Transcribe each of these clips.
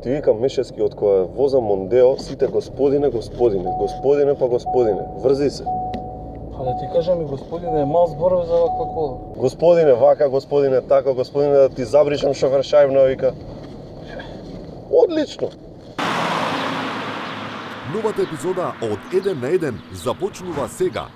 Ти викам Мешевски, од која возам Мондео, сите господине, па господине, врзи се. Па да ти кажам и господине, мал зборов за ваква кола. Господине вака, господине така, господине да ти забришам шофер шајбна, вика. Одлично! Новата епизода од 1 на 1 започнува сега.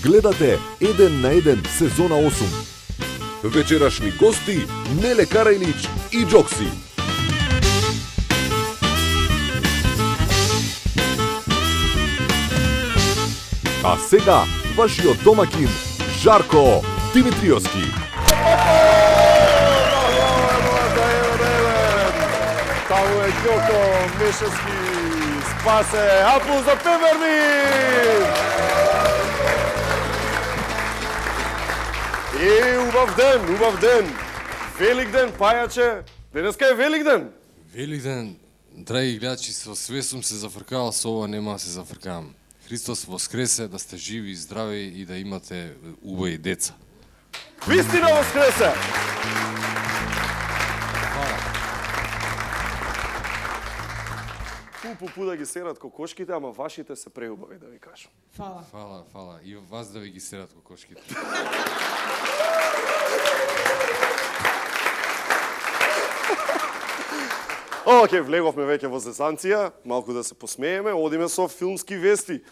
Гледате 1 на 1 сезона 8. Вечерашни гости Неле Карајлич и Джокси. А сега вашиот домакин Жарко Димитриевски. Таму е Ѓоко Мешевски, спасе, аплауз за Пепермин! Убав ден! Велик ден, пајаче! Денеска е велик ден! Велик ден, драги гледачи, со све сум се зафркавал, со ова нема да се зафркавам. Христос воскресе, да сте живи и здрави и да имате убави деца. Вистина воскресе! Пу да ги серат кокошките, ама вашите се преубави, да ви кажам. Фала. И вас да ви ги серат кокошките. Оке, влеговме веќе во зезанција, малку да се посмееме, одиме со филмски вести.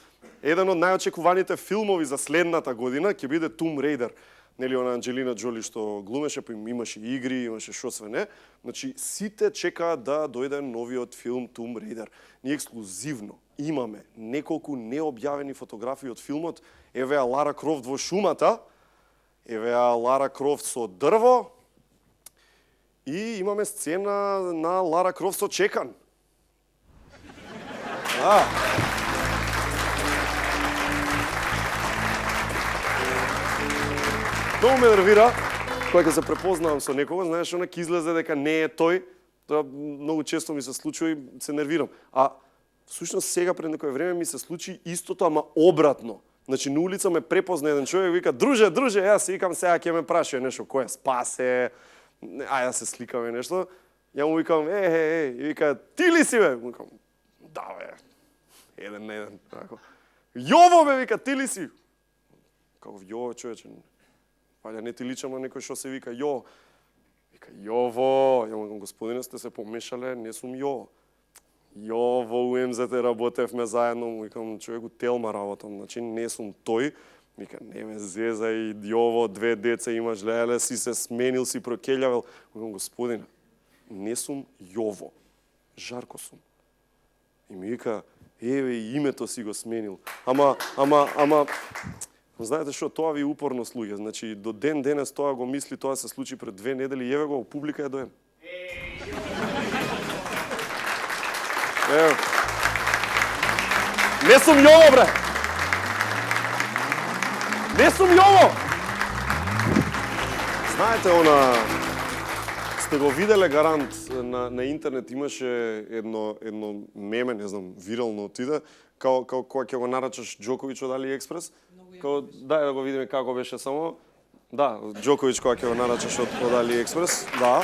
Еден од најочекуваните филмови за следната година ќе биде Tomb Raider. Нели она Анџелина Џоли што глумеше, па имаше игри, имаше шо све не. Значи, сите чекаат да дојде новиот филм Tomb Raider. Ние ексклузивно имаме неколку необјавени фотографии од филмот. Еве ја Лара Крофт во шумата, еве ја Лара Крофт со дрво, и имаме сцена на Лара Крофт со чекан. Тоа ме нервира, кога ќе се препознавам со некого, знаеш, она ќе излезе дека не е тој. Тоа многу често ми се случува и се нервирам. А всушност сега пред некој време ми се случи истото, ама обратно. Значи на улица ме препозна еден човек, вика: "Друже, јас викам сега ќе ме прашува нешто, кој е Спасе, ајде да се сликаме нешто." Ја му викам: и вика: "Ти ли си бе?" Викам: "Да бе." Еден на еден, тако. "Јово бе," вика, "ти ли си?" Како Јово, човече. Паѓа не ти личам на некој што се вика Јо. Вика: "Јово." Ја му викам: "Господине, сте се помешале, не сум Јо." "Јо, во УМЗ-те работевме заедно." Му викам: "Човек, у Телма работам, значи не сум тој." Вика: "Не ме зезај, Јово, 2 деца имаш, леле, си се сменил, си прокелјавел." Викам: "Господине, не сум Јово, Жарко сум." И ми вика: "Еве, името си го сменил." Ама, знаете што, тоа ви упорно слуѓе. Значи, до ден денес тоа го мисли, тоа се случи пред 2 недели, еве го, публика е доен. Ево. Не сум Јово, бре! Не сум Јово! Знаете, сте го виделе гарант на интернет, имаше едно меме, не знам, вирално отиде, као кога ќе го нарачаш Џоковиќ од AliExpress. Да го видиме како беше само. Да, Џоковиќ кога ќе го нарачаш од AliExpress, да.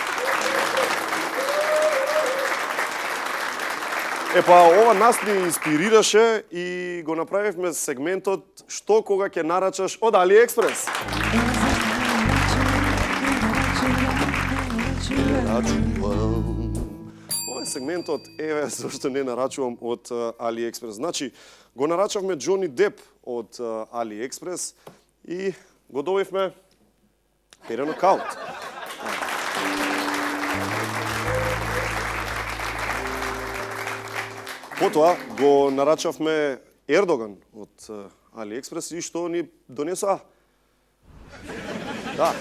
Па, ова нас ни инспирираше и го направивме сегментот "Што кога ќе нарачаш од AliExpress?" Ова е сегментот "Еве зашто не нарачувам од AliExpress." Значи, го нарачавме Џони Деп од AliExpress и го добивме перен акаунт. Потоа го нарачавме Ердоган од AliExpress и што ни донесоа? Да.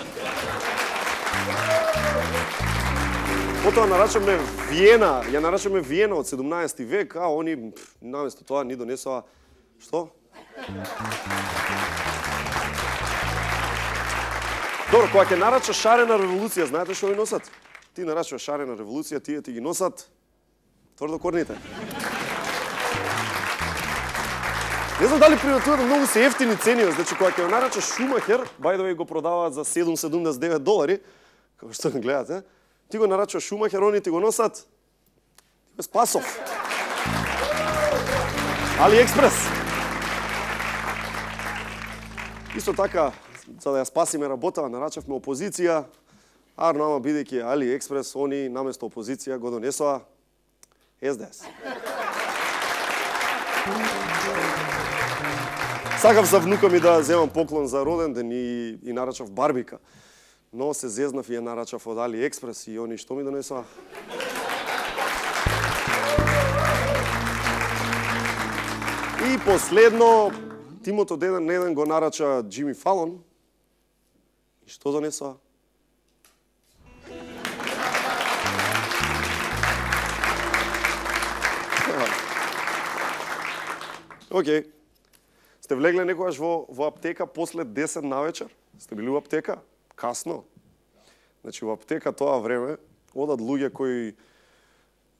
Потоа нарачаме Виена, ја нарачаме Виена од 17 век, а они наместо тоа ни донесоа што? Добро, кога ќе нарача шарена револуција, знаете што ви носат? Ти нарачуваш шарена револуција, тие ти ги носат тврдокорните. Не знам дали приватуваат многу се ефтини цени, значи кога ќе нарача Шумахер, by the way го продаваат за $7.79, како што ме гледате, ти го нарачуваш Шумахер, они ти го носат без пасов. AliExpress. Исто така, за да ја спасиме работа, нарачавме опозиција, а нама бидејќи AliExpress, они наместо опозиција го донесоа СДС. Сакав за внука ми да земам поклон за роден ден и нарачав барбика. Но се зезнав и ја нарачав од AliExpress и они што ми донесоа? И последно, тимото деден на еден го нарача Джими Фалон. И што донесоа? Океј. Сте влегле некогаш во аптека после 10 навечер? Сте били во аптека? Касно. Значи во аптека тоа време одат луѓе кои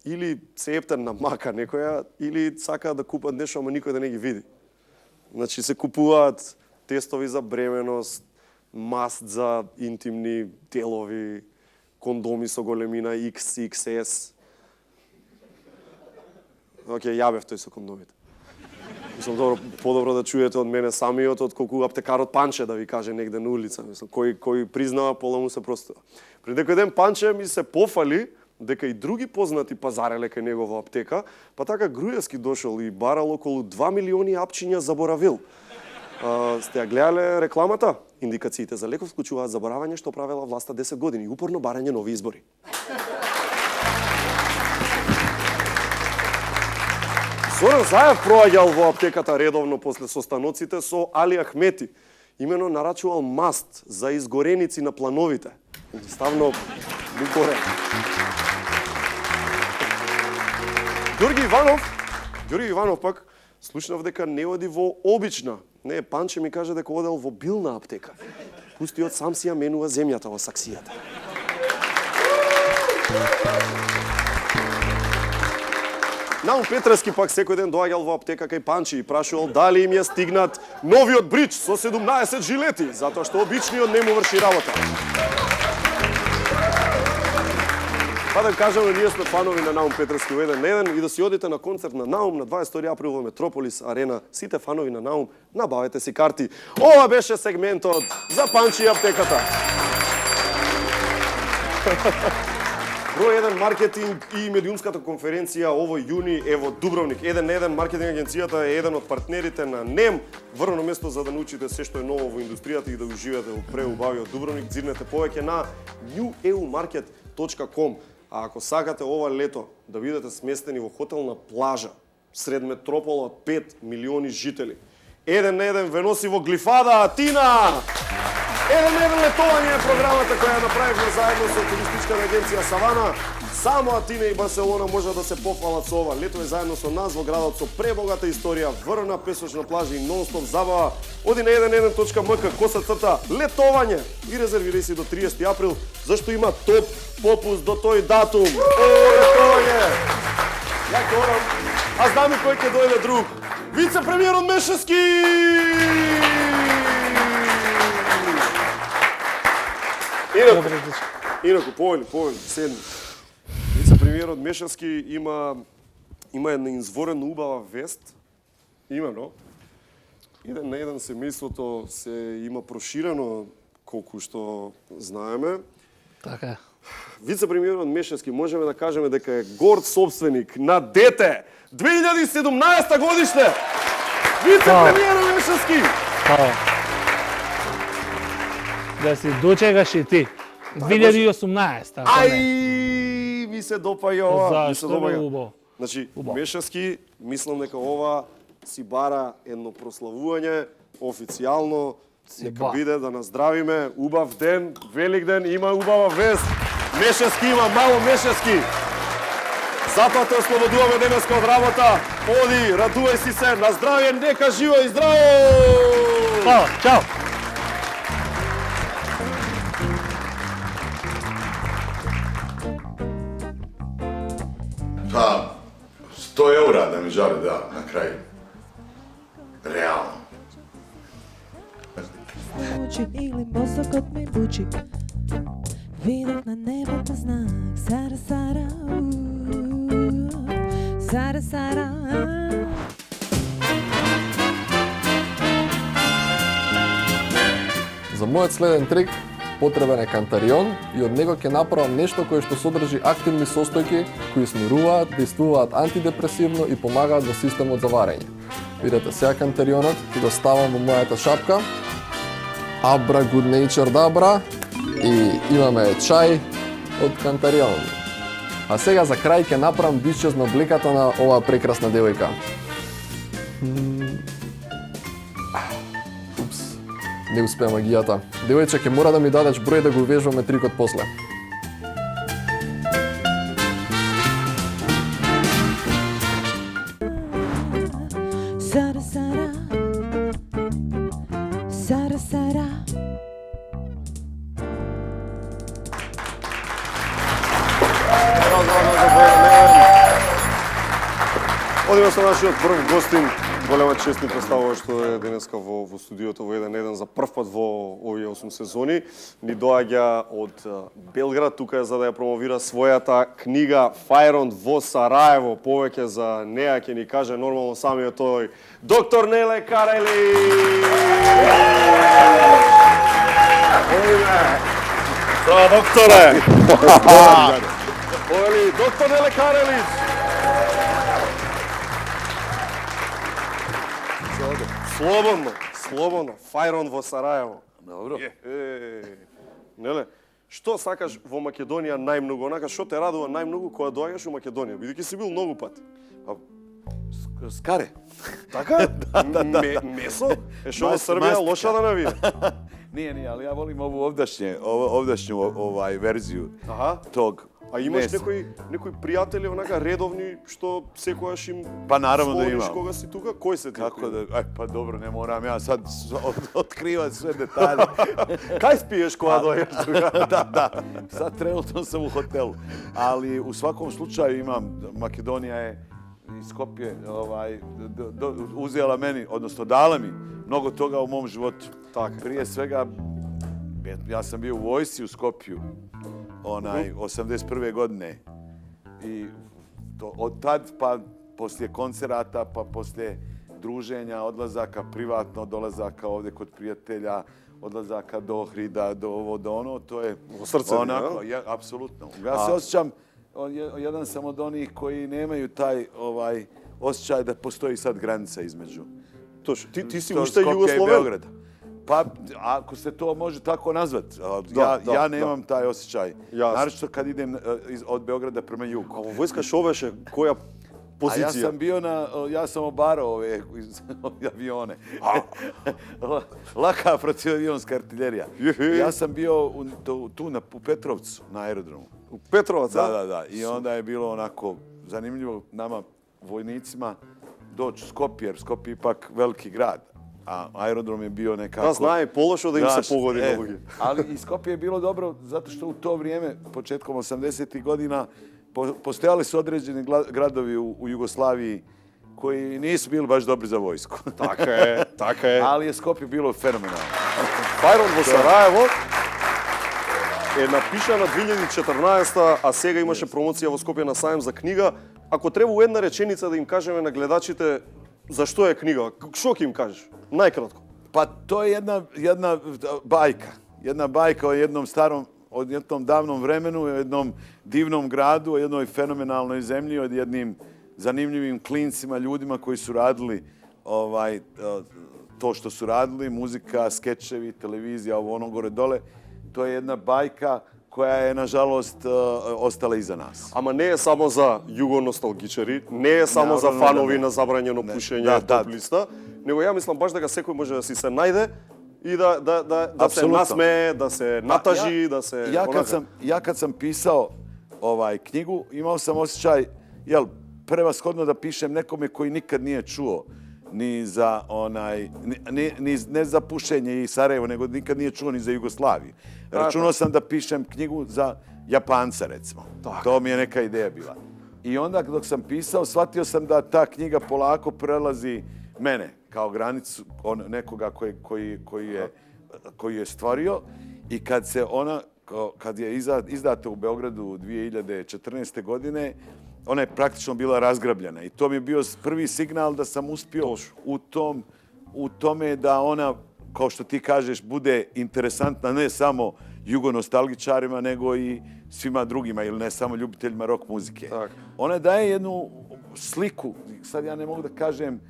или се ептен на мака некоја, или сакаат да купат нешто, ама никој да не ги види. Значи се купуваат тестови за бременост, маст за интимни делови, кондоми со големина XXS. Океј, ја бев тој со кондомите. Мислам, подобро да чуете од мене самиот, од колку аптекарот Панче да ви каже негде на улица. Мислам, кој признава, пола му се простува. Пред некој ден Панче ми се пофали дека и други познати пазареле кај него во аптека, па така Груевски дошол и барал околу 2 милиони апчиња заборавил. Сте ја гледале рекламата? Индикациите за леков вклучуваат заборавање што правела власта 10 години и упорно барање нови избори. Зоран Заев проаѓал во аптеката редовно после состаноците со Али Ахмети. Имено нарачувал маст за изгореници на плановите. Ставно му горе. Ѓорги Иванов пак слушнав дека не оди во обична. Не, Панче ми каже дека одел во билна аптека. Пустиот сам си ја менува земјата во саксијата. Наум Петрески пак секој ден доаѓал во аптека кај Панчи и прашувал дали им ја стигнат новиот бридж со 17 жилети, затоа што обичниот не му врши работа. Па да кажеме, ние сме фанови на Наум Петрески во еден и да си одите на концерт на Наум на 22 април во Метрополис Арена. Сите фанови на Наум, набавете си карти. Ова беше сегментот за Панчи и аптеката. Број 1 маркетинг и медиумската конференција овој јуни е во Дубровник. Еден на еден маркетинг агенцијата е еден од партнерите на НЕМ. Врно место за да научите се што е ново во индустријата и да уживате во преубавиот Дубровник. Дзирнете повеќе на neweumarket.com. А ако сакате ова лето да бидете сместени во хотел на плажа, сред метропола од 5 милиони жители, еден на еден ве носи во Глифада, Атина! Еден на еден летовање е програмата која ја направивме заедно со туристичката агенција Савана. Само Атина и Барселона можат да се пофалат со ова. Лето е заедно со нас во градот со пребогата историја, врна песочна плажа и нон-стоп забава. Оди на 11.mk // летовање и резервирај си до 30 април, зашто има топ попуст до тој датум. Летовање! Ја корам, а знам и кој ќе дојде друг. Вице-премиерот Мешевски! Инаку, повеќе, седни. Вице-премиерот Мешевски има една изворено убава вест, имено, еден на еден семејството се има проширено, колку што знаеме. Така е. Вице-премиерот Мешевски можеме да кажеме дека е горд собственик на дете 2017 годиште. Вице-премиерот Мешевски. Да си дочекаш и ти. 2018. Ај, ми се допаѓа ова, ми се Зашто бе допаѓа. убаво? Значи, Мешевски, мислам дека ова си бара едно прославување официјално. Нека ба. биде да наздравиме, убав ден, велик ден, има убава вест. Мешевски има, мало Мешевски. Затоа те ослободуваме денеска од работа. Оди, радувај си се, на здравје, нека живо и здраво! Hvala, čao! Pa, 100 eura da mi žale da na kraju. Realno. Uči ili mozak mi buči. Vidok na nebo pa znak. Sara, Sara, Sara, Sara. За мојот следен трик потребен е кантарион и од него ќе направам нешто кое што содржи активни состојки кои смируваат, действуваат антидепресивно и помагаат во системот за варење. Видете, сега кантарионот ќе го ставам во мојата шапка. Абра Good Nature Dabra и имаме чај од кантарион. А сега за крај ќе направам дишчез на обликата на оваа прекрасна девојка. Не успеа магијата. Девојче, ќе мора да ми дадеш број да го увежуваме трикот после. Sara, Sara, Sara, Sara. Одиме со нашиот прв гостин, голема чест ни представува што е денеска во студиото во 1-1 за прв пат во овие 8 сезони. Ни доаѓа од Белград, тука е за да ја промовира својата книга Фајронт во Сараево. Повеќе за неа ќе ни каже нормално самиот тој доктор Неле Карелич. Здраво, докторе! Оли, доктор Неле Карелич. Слободно, слободно. Фајронт во Сараево. Dobro. Неле, што сакаш во Македонија најмногу? Онака, што те радува најмногу кога доаѓаш во Македонија? Бидејќи си бил многу пати. Скаре. Така? Месо? Е што во Србија лоша да навија? Nije, ali ja volim ovu ovdašnju verziju tog А имаш mesa. некои пријатели онака редовни што секогаш им Pa naravno da звониш imam. кога си тука? Кој се ти? Kako da, pa dobro, ne moram ja sad otkrivat sve detalje. Кај спиеш кога доаѓаш тука? Da, sad trenutno sam u hotelu. Ali u svakom slučaju imam, Makedonija je i Skopje uzela meni, odnosno dala mi mnogo toga u mom životu. Tako. Prije svega, ja sam bio u vojsci u Skopju, 81. godine. I od tad, pa poslije koncerata, pa poslije druženja, odlazaka privatno, dolazaka ovdje kod prijatelja, odlazaka do Ohrida, do ovo, do ono, to je U srce mi, onako, apsolutno. Ja se osjećam, jedan sam od onih koji nemaju taj osjećaj da postoji sad granica između Точно. Ти си to уште Skopje i Југословен. Beograda. Pa, ako se to može tako nazvati, ja nemam taj osjećaj. Jasno. Naročito kad idem od Beograda prema А jugu. во војска што беше? Која A ja позиција? sam bio ja sam obarao ove avione. Laka protivavionska artiljerija. Ja sam bio tu u Petrovcu, na aerodromu. У Петроваc, Da. I onda je bilo onako zanimljivo nama vojnicima doći u Skopje, jer Skopje je ipak veliki grad. A aerodrom je bio nekako... Да, знае полошо да им се погоди на луѓе. Ali i Skopje je bilo dobro zato što u to vrijeme, početkom 80. godina, postojali su određeni gradovi u Jugoslaviji koji nisu bili baš dobri za vojsku. Така е. Ali je Skopje bilo fenomenalno. Фајронт во Сараево е напишана 2014, а сега имаше промоција во Скопје на сајм за книга. Ако треба у една реченица да им кажеме на гледачите зашто е книга, што ќе им кажеш? Најкратко. Pa to je jedna bajka. Jedna bajka o jednom davnom vremenu, o jednom divnom gradu, o jednoj fenomenalnoj zemlji, o jednim zanimljivim klincima, ljudima koji su radili to što su radili, muzika, skečevi, televizija, ovo ono gore dole. To je jedna bajka koja je, nažalost, ostala iza nas. Ама не е само за југоносталгичари, не е само за Наравно, фанови да, на забрањено не. пушење Да, топ листа, него ја мислам баш дека секој може да си се најде и да се Апсолутно. насмее, да се натажи, да се... Ja kad sam pisao knjigu, imao sam osjećaj, prevashodno da pišem nekome koji nikad nije čuo ni za ne za pušenje i Sarajevo, nego nikad nije čuo ni za Jugoslaviju. Računao sam da pišem knjigu za Japanca, recimo. To mi je neka ideja bila. I onda dok sam pisao, shvatio sam da ta knjiga polako prelazi mene kao granicu nekoga koji je stvorio i kad je izdata u Beogradu 2014. godine, ona je praktično bila razgrabljena i to mi je bio prvi signal da sam uspio u tome da ona, kao što ti kažeš, bude interesantna ne samo jugonostalgičarima, nego i svima drugima ili ne samo ljubiteljima rock muzike. Ona daje jednu sliku, sad ja ne mogu da kažem,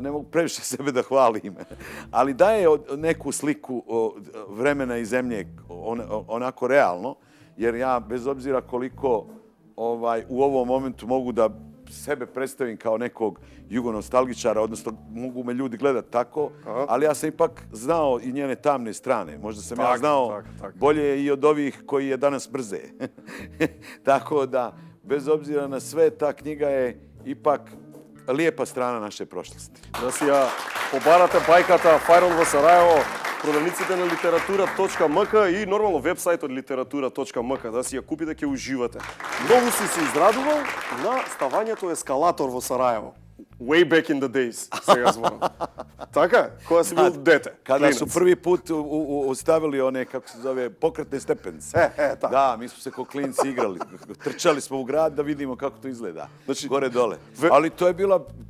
ne mogu previše sebe da hvalim, ali daje neku sliku vremena i zemlje onako realno, jer ja, bez obzira koliko u ovom momentu mogu da sebe predstavim kao nekog jugonostalgičara, odnosno mogu me ljudi gledati tako, ali ja sam ipak znao i njene tamne strane. Možda sam ja znao bolje i od ovih koji je danas brze. Tako da, bez obzira na sve, ta knjiga je ipak lijepa strana naše prošlosti. Да си ја побарате бајката Фајрон во Сараево, продавниците на литература.мк и нормално вебсајтот литература.мк, да си ја купите, ќе уживате. Многу си се израдувал на ставањето ескалатор во Сараево. Way back in the days, сега зборам. Така, кога си бил дете. Kada su prvi put stavili one, kako se zove, pokretne stepence. Da, mi smo se ko klinci igrali. Trčali smo u grad da vidimo kako to izgleda. Znači, gore dole. Ali to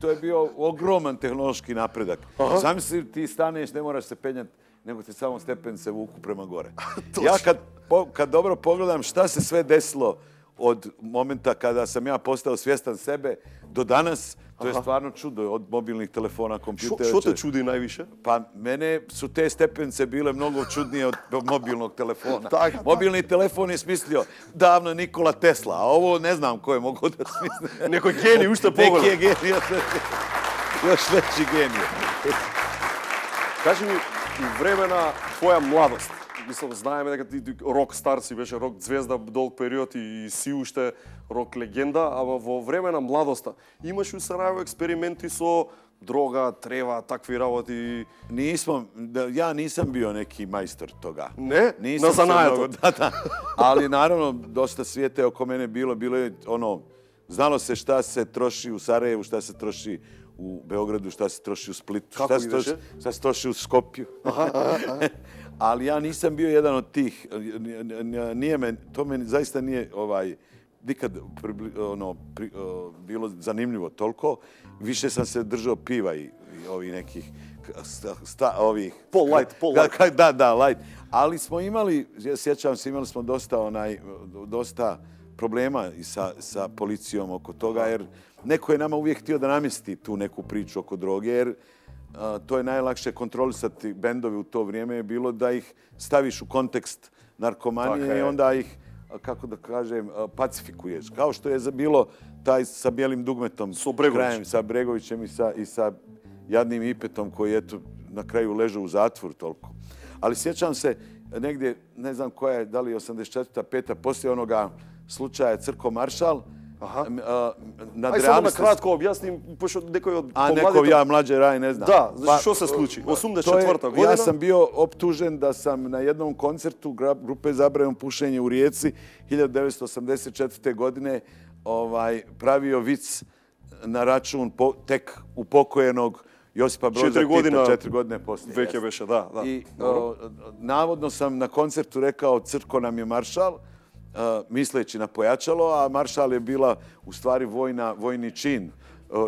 je bio ogroman tehnološki napredak. Zamisli, ti staneš, ne moraš se penjati, nego te samo stepence vuku prema gore. Ja kad dobro pogledam šta se sve desilo od momenta kada sam ja postao svjestan sebe do danas, to je stvarno čudo, od mobilnih telefona, kompjutera. Što te čudi najviše? Pa mene su te stepence bile mnogo čudnije od mobilnog telefona. Mobilni telefon je smislio davno Nikola Tesla, a ovo ne znam ko je mogao da smisli. Neko genij ušte pogleda. Neki je genij, još veći genij. Кажи ми, у време на твоја младост, мислам, знаеме дека ти рок стар си, беше рок звезда долг период и си уште рок легенда, ама во време на младоста имаш у Сараево експерименти со droga, treва, takvi работи? Ja nisam bio neki majstor toga. Ne? Na zanajato? Da. Ali naravno, dosta svijeta je oko mene bilo je znalo se šta se troši u Sarajevu, šta se troši u Beogradu, šta se troši u Splitu, šta se troši u Skopju. Ali ja nisam bio jedan od tih, to meni zaista nije nikad bilo zanimljivo toliko. Više sam se držao piva i ovih nekih Pol light. Da, light. Ali smo imali, sjećam se, imali smo dosta problema i sa policijom oko toga, jer neko je nama uvijek htio da namjesti tu neku priču oko droge, jer to je najlakše kontrolisati bendovi u to vrijeme je bilo da ih staviš u kontekst narkomanije i onda ih, kako da kažem, pacifikuješ. Kao što je bilo taj sa Bijelim dugmetom, sa Bregovićem i sa jadnim Ipetom koji je na kraju ležao u zatvoru toliko. Ali sjećam se negdje, ne znam koja je, da li 84. 5. poslije onoga slučaja Crko Maršal. Aj samo na kratko objasnim, pošto nekoj od pomladita... Neko ja mlađe raj ne znam. Da, znači što se sluči? 84. godina? Ja sam bio optužen da sam na jednom koncertu grupe Zabranjeno pušenje u Rijeci 1984. godine pravio vic na račun tek upokojenog Josipa Broza Tita 4 godine poslije. Veke beše, da. I navodno sam na koncertu rekao Crko nam je maršal, misleći na pojačalo, a maršal je bila u stvari vojni čin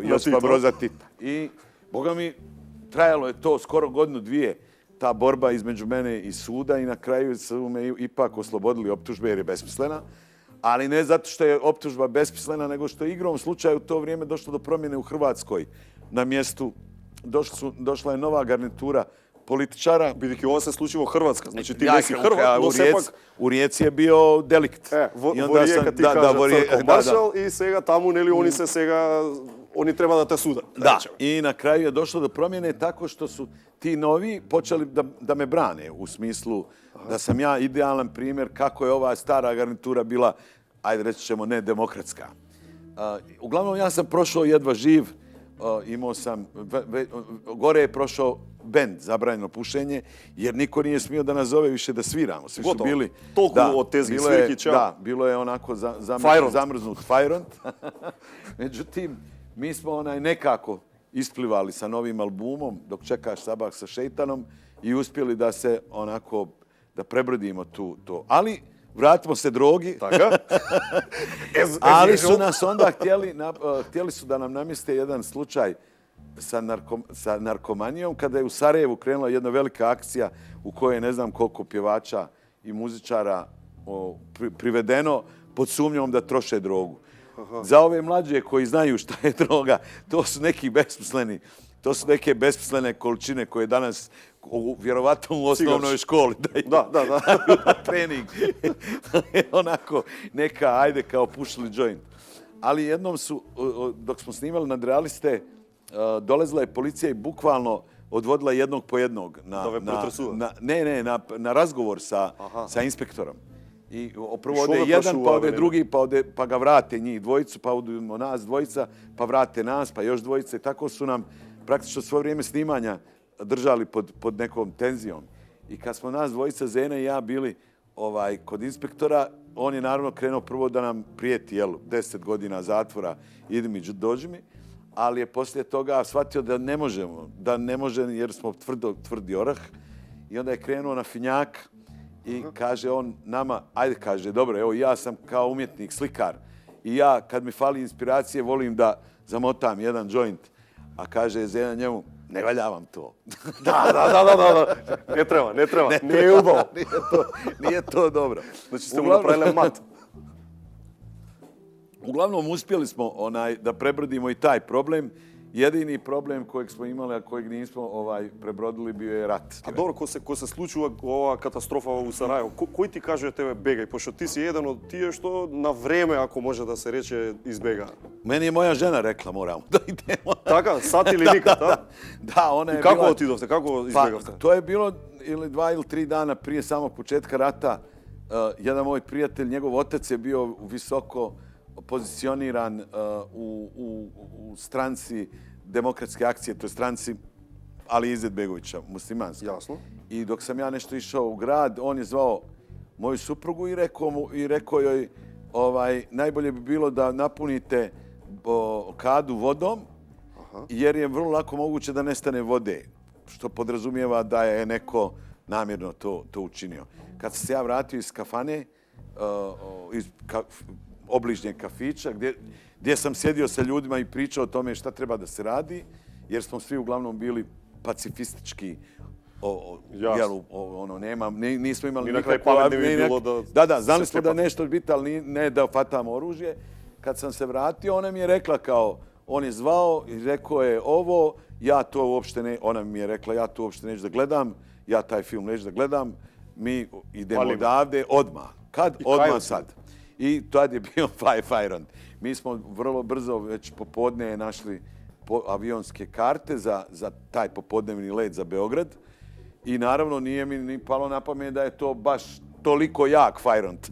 Josipa Broza Tita. I, boga mi, trajalo je to skoro godinu, dvije, ta borba između mene i suda i na kraju su me ipak oslobodili optužbe jer je besmislena. Ali ne zato što je optužba besmislena, nego što je igrom slučaju u to vrijeme došlo do promjene u Hrvatskoj. Na mjestu došla je nova garnitura političara. Бидејќи ова се случи во Хрватска, значи ти не си Хрват, но сепак... У Ријеци е био деликт. Во Ријека ти кажа Црко Маршал и сега таму, нели, они се сега, они треба да те судат. Da, i na kraju je došlo do promjene tako što su ti novi počeli da me brane, u smislu da sam ja idealan primjer kako je ova stara garnitura bila, ajde reći ćemo, ne demokratska. Uglavnom, ja sam prošao jedva živ. Imao sam, gore je prošao bend, zabranjeno pušenje, jer niko nije smio da nas zove više da sviramo. Svi su Gotovo. bili... Toliko od tezgi bilo je- svirki, čao. Da, bilo je onako Fajront. zamrznut fajront. Međutim, mi smo nekako isplivali sa novim albumom, Dok čekaš sabah sa šeitanom, i uspjeli da se onako, da prebrodimo to. Ali, vratimo se drogi. Така? Ali su nas onda htjeli su da nam namjeste jedan slučaj sa narkomanijom, kada je u Sarajevu krenula jedna velika akcija u kojoj je ne znam koliko pjevača i muzičara privedeno pod sumnjom da troše drogu. Za ove mlađe koji znaju šta je droga, to su neke besmislene količine koje danas vjerovatno u osnovnoj školi Da. trening. Onako neka, ajde, kao pušili joint. Ali jednom su, dok smo snimali Nadrealiste, dolazila je policija i bukvalno odvodila jednog po jednog na razgovor sa inspektorom. I prvo ode jedan, pa ode drugi, pa ga vrate njih dvojicu, pa odemo nas dvojica, pa vrate nas, pa još dvojice. I tako su nam praktično svo vrijeme snimanja držali pod nekom tenzijom. I kad smo nas dvojica, Zena i ja, bili kod inspektora, on je naravno krenuo prvo da nam prijeti 10 godina zatvora, idi mi, dođi mi, ali je poslije toga shvatio da ne može jer smo tvrdi orah. I onda je krenuo na finjak i kaže on nama, ajde, kaže, dobro, evo ja sam kao umjetnik, slikar i ja kad mi fali inspiracije volim da zamotam jedan joint, a kaže Zena njemu, ne valja vam to. Da. Ne treba. Nije ubao. Nije to dobro. Znači ste mu napravili mat. Uglavnom, uspjeli smo da prebrodimo i taj problem. Jedini problem kojeg smo imali, a kojeg nismo prebrodili, bio je rat. A dobro, ko se случува ова катастрофа у Сараево, кој ти каже тебе бегај, пошто ти си еден од тие што на време, ако може да се рече, избега. Meni je moja žena rekla moramo da idemo. Така, сат или никад, да? Da, ona je I kako bila... otidovte, kako izbegavte? To je bilo ili 2 ili 3 dana prije samog početka rata. Jedan moj prijatelj, njegov otac je bio visoko pozicioniran u stranci demokratske akcije, to je stranci Ali Izetbegovića, muslimanski. Jasno. I dok sam ja nešto išao u grad, on je zvao moju suprugu i rekao joj najbolje bi bilo da napunite kadu vodom, jer je vrlo lako moguće da nestane vode, što podrazumijeva da je neko namjerno to učinio. Kad sam se ja vratio iz kafane, iz obližnjeg kafića, gdje sam sjedio sa ljudima i pričao o tome šta treba da se radi, jer smo svi uglavnom bili pacifistički, nismo imali nikakvu... Da, znali smo da nešto biti, ali ne da fatamo oružje. Kad sam se vratio, ona mi je rekla on je zvao i rekao je ovo, ona mi je rekla, ja to uopšte neću da gledam, ja taj film neću da gledam, mi idemo odavde odmah. Kad? Odmah sad. I tad je bio fajront. Mi smo vrlo brzo, već popodne, našli avionske karte za taj popodnevni let za Beograd i naravno nije mi ni palo na pamet da je to baš toliko jak fajront.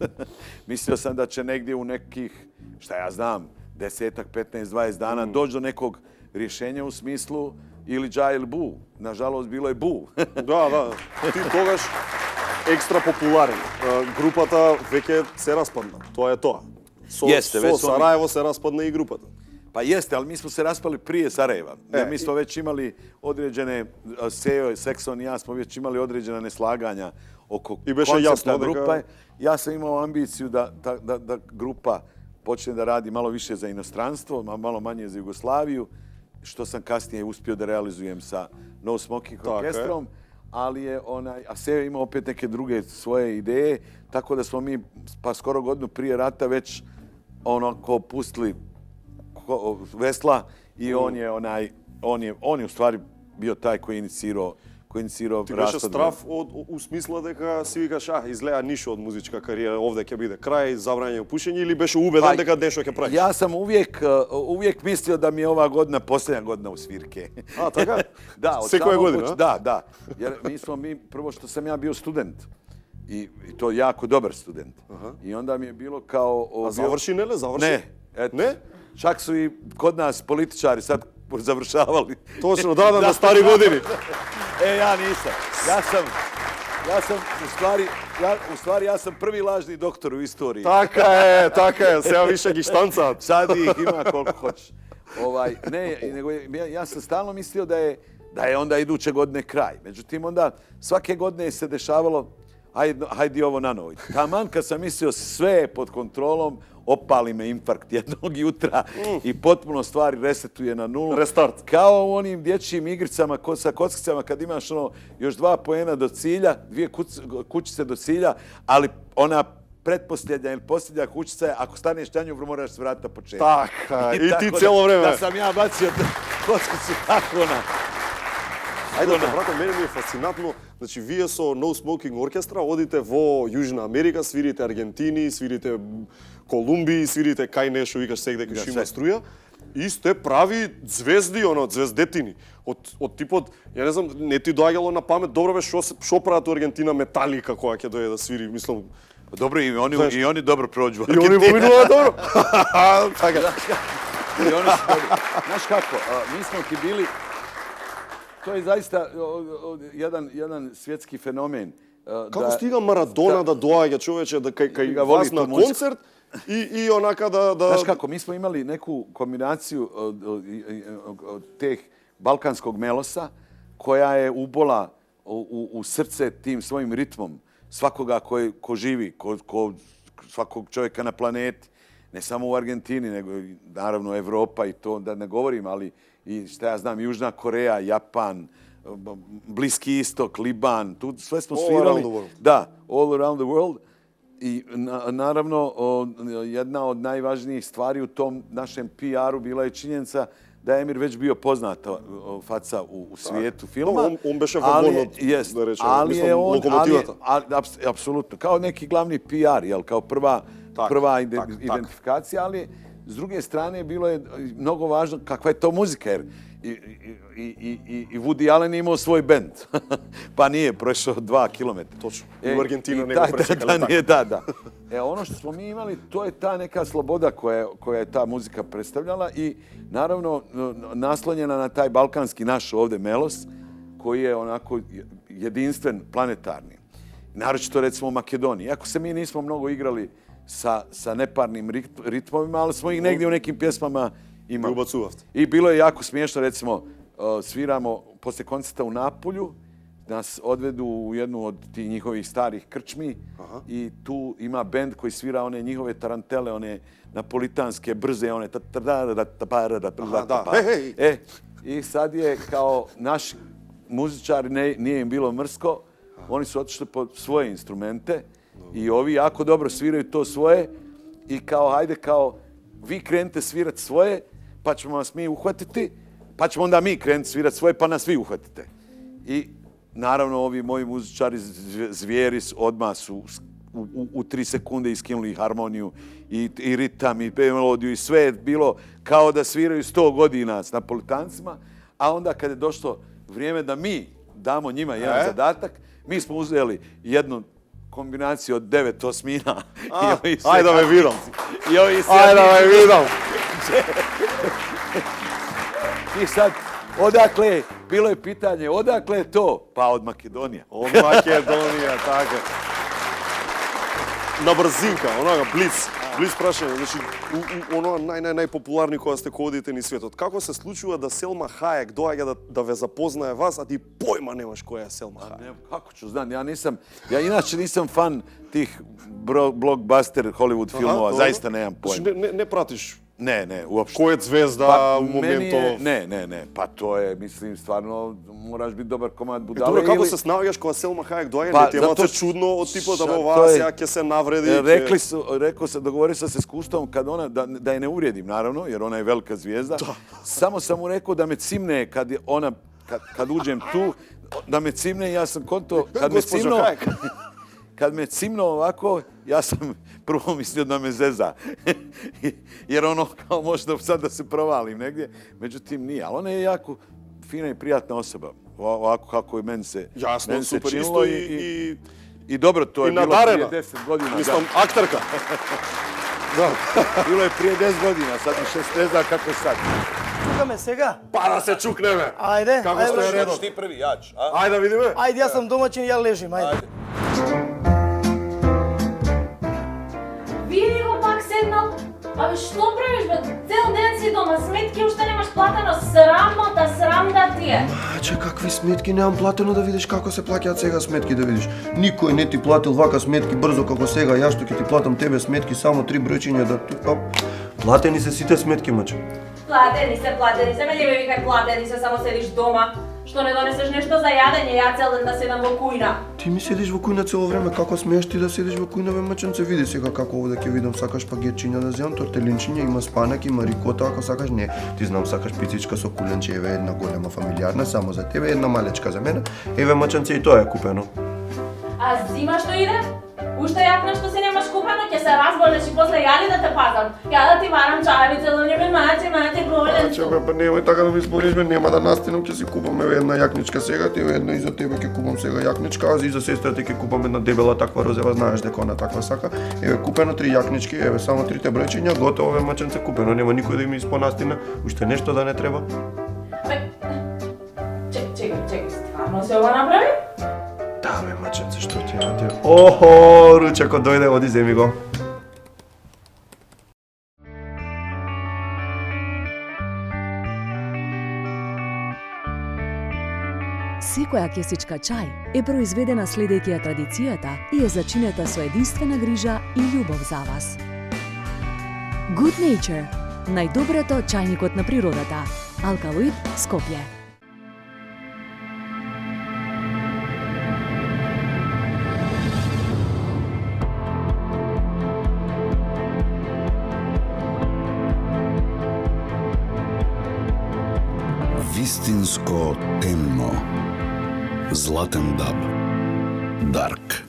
Mislio sam da će negdje u nekih, šta ja znam, 10, 15, 20 dana doći do nekog rješenja u smislu ili dža ili bu. Nažalost, bilo je bu. Да. Ти тогаш екстра популарен. Групата веќе се распадна. Тоа е тоа. Со Сараево се распадна и групата. Pa jeste, ali mi smo se raspali prije Sarajeva. Mi smo već imali određene, Sejo, Sekson i ja smo već imali određena neslaganja oko koncepta grupe. Ja sam imao ambiciju da grupa počne da radi malo više za inostranstvo, malo manje za Jugoslaviju, što sam kasnije uspio da realizujem sa No Smoking orkestrom. Ali je a Sejo ima opet neke druge svoje ideje, tako da smo mi pa skoro godinu prije rata već onako pustili vesla i on je u stvari bio taj koji je inicirao Ти беше страв у смисла дека си викаш, излеа ништо од музичка кариера, овде ќе биде крај, забрањено пушење, или беше убеден дека нешто ќе прави? Ja sam uvijek mislio da mi je ova godina posljednja godina u svirke. A, така? Da, Sve koje godine, a? Da. Jer prvo što sam ja bio student, i to jako dobar student. I onda mi je bilo kao... A završi, ne? Ne. čak su i kod nas političari sad završavali. Točno, da, na stari godini. Ja nisam. U stvari ja sam prvi lažni doktor u istoriji. Taka je, se ja više gištanca. Sad ih ima koliko hoćeš. Ja sam stalno mislio da je onda iduće godine kraj. Međutim, onda svake godine se dešavalo hajde ovo na novo. Taman kad sam mislio sve je pod kontrolom, opali me infarkt jednog jutra i potpuno stvari resetuje na nulu. Restart. Kao u onim dječjim igricama sa kockicama kad imaš još 2 poena do cilja, 2 kućice do cilja, ali ona pretposljednja ili posljednja kućica je ako staneš na nju moraš se vratiti na početak. Taka, i ti cijelo vreme. Da sam ja bacio kockicu tako Ajde, brate, meni mi je fascinantno, znači вие со No Smoking оркестра одите во Јужна Америка, свирите Аргентини, свирите Колумбiji, свирите кај нешто, викаш сега дека ќе има струја, и сте прави звезди, звездетини. Од типот, ја не знам, не ти доаѓало на памет, добро бе, шо прават у Аргентина Металика која ќе дојде да свири, мислам. Dobro, i oni dobro prođu. I oni pominula dobro. Така. I oni su dobri. Znaš kako, mi smo ti bili, to je zaista jedan svjetski fenomen. Како стига Марадона да доаѓа човече да кај вас на концерт и онака да... Znaš kako, mi smo imali neku kombinaciju od teh balkanskog melosa koja je ubola u srce tim svojim ritmom svakoga ko živi, svakog čovjeka na planeti. Ne samo u Argentini, nego naravno Evropa i to da ne govorim, ali i šta ja znam, Južna Koreja, Japan, Bliski istok, Liban, tu sve smo svirali. Da, all around the world. I naravno, jedna od najvažnijih stvari u tom našem PR-u bila je činjenica da je Emir već bio poznata faca u svijetu filma. On beše vagon od, da rečemo, mislim, lokomotivata. Apsolutno, kao neki glavni PR, jel, kao prva identifikacija, ali s druge strane bilo je mnogo važno kakva je to muzika, jer i Woody Allen imao svoj bend, pa nije prošao 2 kilometra. Točno, u Argentinu nego presekali. Da. Ono što smo mi imali, to je ta neka sloboda koja je ta muzika predstavljala i naravno naslonjena na taj balkanski naš ovdje melos, koji je onako jedinstven, planetarni. Naročito recimo u Makedoniji. Iako se mi nismo mnogo igrali sa neparnim ritmovima, ali smo ih negdje u nekim pjesmama imali. I bilo je jako smiješno, recimo, sviramo poslije koncerta u Napulju, nas odvedu u jednu od tih njihovih starih krčmi i tu ima bend koji svira one njihove tarantele, one napolitanske, brze, one i sad je kao naši muzičari, nije im bilo mrsko, oni su otišli po svoje instrumente i ovi jako dobro sviraju to svoje i kao, hajde, kao, vi krenite svirati svoje, pa ćemo vas mi uhvatiti, pa ćemo onda mi krenuti svirati svoje, pa nas vi uhvatite. I naravno, ovi moji muzičari zvijeri odmah su u 3 sekunde iskinuli harmoniju i ritam i melodiju i sve je bilo kao da sviraju 100 godina s Napolitancima, a onda kad je došlo vrijeme da mi damo njima jedan zadatak, mi smo uzeli jednu kombinaciju od 9 osmina. Ajde da me vidim. Ajde da me vidim. I sad, odakle, bilo je pitanje, odakle je to? Pa od Makedonije. Od Makedonije, tako. Na brzinka, onoga, blic prašanje. Znači, ono najpopularniji koja ste ходите ни светот. Како се случува да Селма Хаек доаѓа да ве запознае вас, а ти појма немаш која е Селма Хаек? Kako ću znam, ja inače nisam fan tih blockbuster Hollywood filmova, zaista nemam pojma. Znači, ne pratiš? Ne, uopšte. Ko je zvezda u momentu? Ne, pa to je, mislim, stvarno, moraš biti dobar komad budale. Dobro, kako se snaгаš kога Селма Хаек доаѓа, не ти е малце чудно од типот да ова сега ќе се навреди? Dogovorio sam se s Kustom kad ona, da je ne uvrijedim, naravno, jer ona je velika zvijezda. Samo sam mu rekao da me cimne kad uđem tu, da me cimne, ja sam konto, kad me cimno ovako, ja sam prvo mislio da me zeza. Jer ono kao možda sad da se provalim negdje. Međutim nije, ali ona je jako fina i prijatna osoba. Ovako kako je meni se činilo. I dobro, to je bilo prije 10 godina. Mislim, aktorka. Да. Bilo je prije 10 godina, sad više ne zna kako je sad. Čukаме сега. Па да се чукнеме. Ајде, Како ајде, стои бре. редот? Ti prvi, jač. Ајде да видиме. Ајде, јас сум домаќин, ја лежим, ајде. Види го пак седнал. Абе, што правиш, бе? Цел ден си дома, сметки уште немаш платено. Срам да ти е. Че какви сметки немам платено да видиш како се плаќаат сега сметки да видиш. Никој не ти платил вака сметки брзо како сега. Јас што ќе ти платам тебе сметки само 3 бројчиња да ти платени се сите сметки, маче. Платени се, ме не ме викај платени се, само седиш дома. Што не донесеш нешто за јадење, ја цел ден да седам во кујна. Ти ми седиш во кујна цело време, како смееш ти да седиш во кујна, бе маченце, види сега како овде ќе видам, сакаш пагетчиња да земам, тортелинчиња, има спанак, има рикота, ако сакаш, не. Ти знам, сакаш пицичка со куленче, еве една голема фамилиарна, само за тебе, една малечка за мене, еве маченце и тоа е купено. А зима што иде? Уште јакна што си немаш купено, ќе се разболеш и после ја ли да те пазам? Ја да ти варам чаеви цело време, маче, голенцо. Че бе, па немој така да ми збориш, бе, нема да настинам, ќе си купам еве една јакничка сега, ти еве една и за тебе ќе купам сега јакничка, а и за сестрата ќе купам една дебела таква розева, знаеш дека она таква сака. Еве купено 3 јакнички, еве само 3 бројчиња, готово бе маченце купено, нема никој да ми испонастина, уште нешто да не треба. Чекай, стварно се ова направи? Да бе маченце, што ти има ти? Охо, ручекот дојде, оди земи го. Секоја кесичка чај е произведена следејќи ја традицијата и е зачинета со единствена грижа и љубов за вас. Good Nature – најдоброто чајникот на природата. Алкалоид, Скопје. Вистинско темно. Златен даб. Дарк.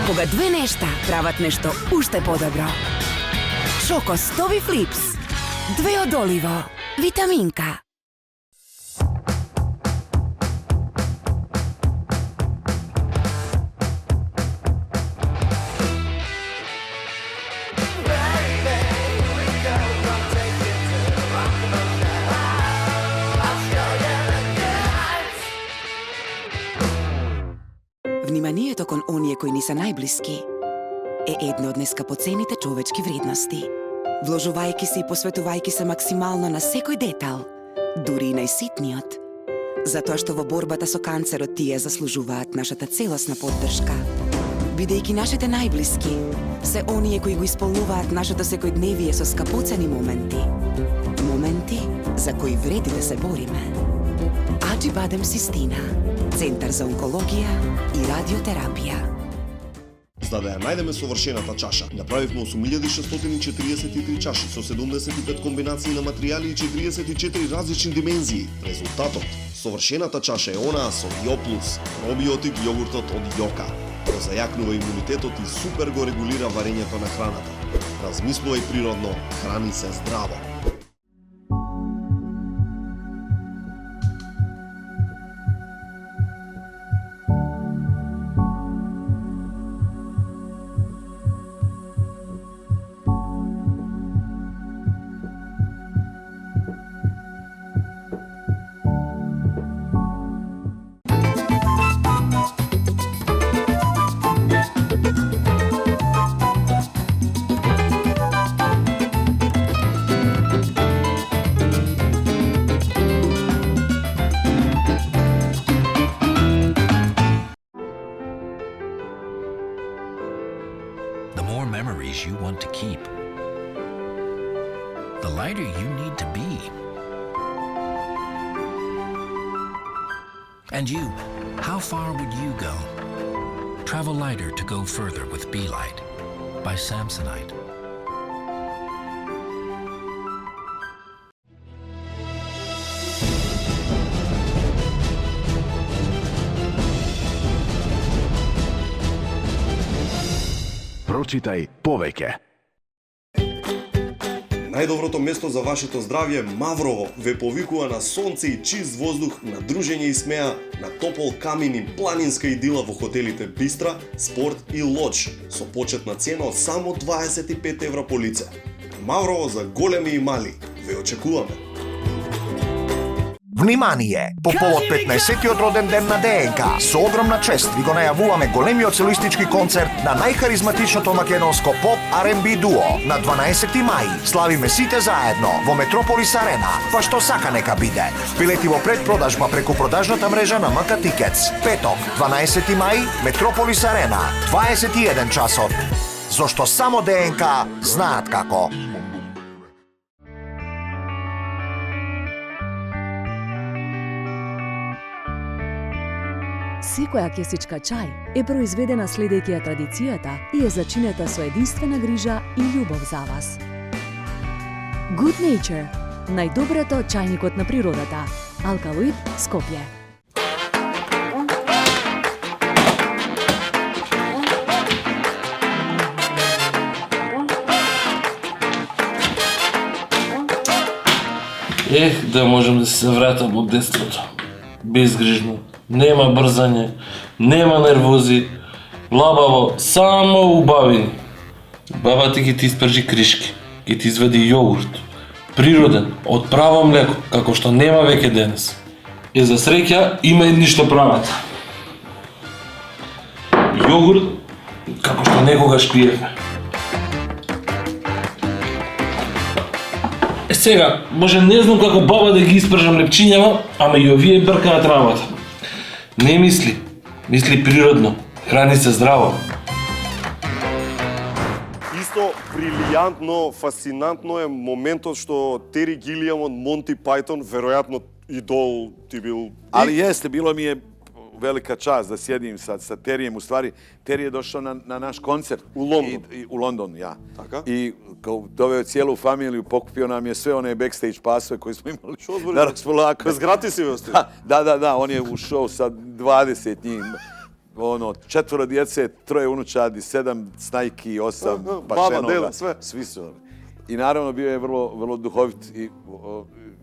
Кога две нешта прават нешто уште подобро. Шоко Стови Флипс. Две од оливо. Витаминка. Вниманието кон оние кои ни се најблиски е една од нескапоцените човечки вредности. Вложувајќи се и посветувајќи се максимално на секој детал, дури и најситниот, затоа што во борбата со канцерот тие заслужуваат нашата целосна поддршка. Бидејќи нашите најблиски се оние кои го исполнуваат нашето секојдневие со скапоцени моменти. Моменти за кои вреди да се бориме. Аџибадем Систина, Центар за онкологија и радиотерапија. За да ја најдеме совршената чаша, направивме 8643 чаши со 75 комбинации на материјали и 44 различни димензии. Резултатот, совршената чаша е онаа со Јо Плюс, пробиотик јогуртот од Јока. Го зајакнува имунитетот и супер го регулира варењето на храната. Размислувај природно, храни се здраво. keep, the lighter you need to be. And you, how far would you go? Travel lighter to go further with Be Light by Samsonite. Прочитај повеќе. Најдоброто место за вашето здравје, Маврово, ве повикува на сонце и чист воздух, на дружење и смеа, на топол камин и планинска идила во хотелите Бистра, Спорт и Лодж, со почетна цена од само 25 евра по лице. Маврово за големи и мали. Ве очекуваме. Внимание! По повод 15-тиот роден ден на ДНК, со огромна чест ви го најавуваме големиот солистички концерт на најхаризматичното македонско поп R&B дуо. На 12 мај славиме сите заедно во Метрополис Арена. Па што сака нека биде. Билети во предпродажба преку продажната мрежа на МК Тикетс. Петок, 12 мај, Метрополис Арена, 21 часот. Зошто само ДНК знаат како. Секоја кесичка чај е произведена следејќи ја традицијата и е зачинета со единствена грижа и љубов за вас. Good Nature – најдоброто чајникот на природата. Алкалоид, Скопје. Да можем да се вратам од детството. Безгрижно. Нема брзање, нема нервози, лабаво, само убавини. Баба ти ги ти испржи кришки, ги ти извади јогурт, природен, од право млеко, како што нема веќе денес. За среќа има едни што прават. Јогурт, како што некогаш пиевме. Сега, може не знам како баба да ги испржам лепчињава, ама и овие бркаат работа. Не мисли природно, храни се здраво. Исто брилијантно, фасцинантно е моментот што Тери Гилијам од Монти Пајтон, веројатно идол ти бил... Ali jeste, bilo mi je velika čast da sjedim sa Terijem. U stvari, Teri je došao na naš koncert. U London. U London, ja. Така? I doveo cijelu familiju, pokupio nam je sve one backstage pasove koje smo imali na raspolaganju. Bez gratisi vi ostavio? Da, on je ušao sa 20 njih. Ono, 4 djece, 3 unučadi, 7 snajki, 8 pašenova. Baba, deda, sve. Svi su. I naravno bio je vrlo duhovit i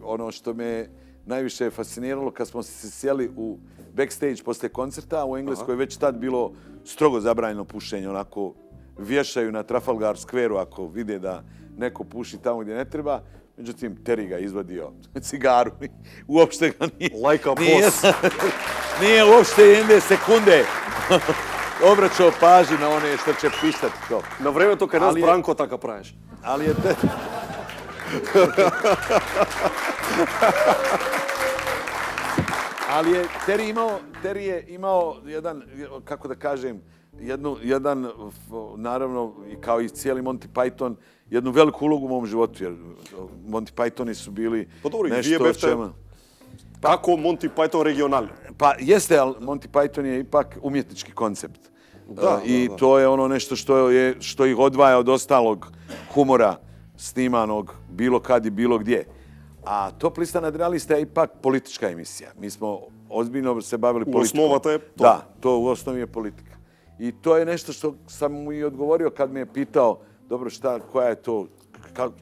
ono što me najviše fasciniralo kad smo se sjeli u backstage posle koncerta, u Engleskoj već tad bilo strogo zabranjeno pušenje, onako vješaju na Trafalgar Square-u ako vide da neko puši tamo gdje ne treba. Međutim, Terry ga izvadio cigaru i uopšte ga nije uopšte jedne sekunde obraćao pažnju na one što će pištati to. Na vremето kad nas Branko така правиш. Ali je Ali je Terry je imao jedan, kako da kažem, jedan, naravno, kao i cijeli Monty Python, jednu veliku ulogu u mom životu, jer Monty Pythoni su bili nešto o čemu... Kako Monty Python regionalno? Pa jeste, ali Monty Python je ipak umjetnički koncept. I to je ono nešto što ih odvaja od ostalog humora snimanog bilo kad i bilo gdje. A Top lista nadrealista je ipak politička emisija. Mi smo ozbiljno se bavili politikom. Osnovata je to? Da, to u osnovi je politika. I to je nešto što sam mu i odgovorio kad me je pitao, dobro koja je to,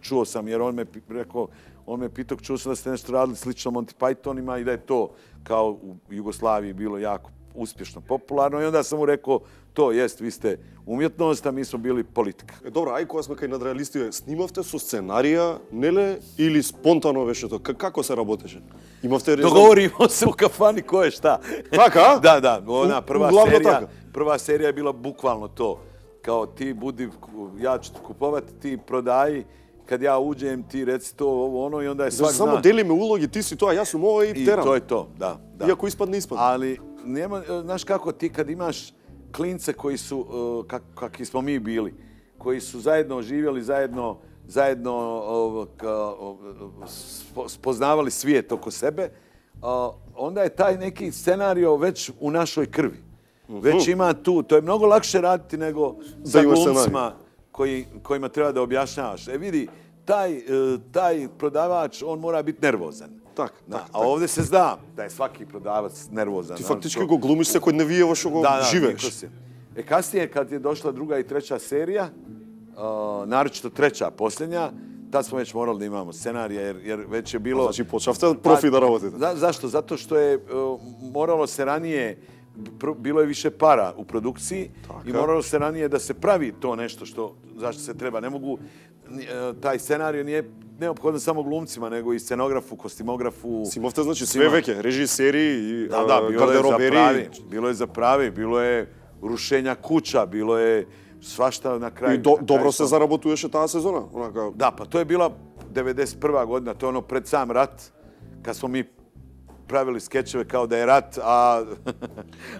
čuo sam, jer on me pitao, čuo sam da ste nešto radili slično Monty Pythonima i da je to kao u Jugoslaviji bilo jako uspješno, popularno. I onda sam mu rekao, to jest, vi ste umjetnost, a mi smo bili politika. Добро, ај кога сме кај надреалистите, снимавте со сценарија, неле, или спонтано беше тоа? Како се работеше? Имавте Договоримо се у кафани ko je šta. Така? Da, ona prva serija je bila bukvalno to. Kao ti budi, ja ću kupovati, ti prodaji, kad ja uđem, ti reci to, ovo, ono, i onda je svak zna. Samo delime ulogi, ti si to, a ja sam ovo i teram. I to je to, da. Iako ispadne. Ali, nema, znaš kako, ti kad imaš klince koji su, kakvi smo mi bili, koji su zajedno živjeli, zajedno spoznavali svijet oko sebe, onda je taj neki scenario već u našoj krvi. Već ima tu, to je mnogo lakše raditi nego sa glumcima kojima treba da objašnjavaš. Vidi, taj prodavač, on mora biti nervozan. A ovdje se zna da je svaki prodavac nervozan. Ti faktički go glumiš se koji ne vijevaš, go živeš. Kasnije, kad je došla druga i treća serija, naročito treća, posljednja, tad smo već morali da imamo scenarija, jer već je bilo... Znači, počavte profi da radite. Zašto? Zato što je moralo se ranije, bilo je više para u produkciji i moralo se ranije da se pravi to nešto zašto se treba. Ne mogu, taj scenario nije neophodan samo glumcima, nego i scenografu, kostimografu. Simovte znači sve veke, režiseri, garderoberi. Bilo je za pravi, bilo je rušenja kuća, bilo je svašta na kraju. I dobro se zaraботuješ ta sezona? Da, pa to je bila 91. godina, to je ono pred sam rat, kad smo mi pravili skečeve kao da je rat, a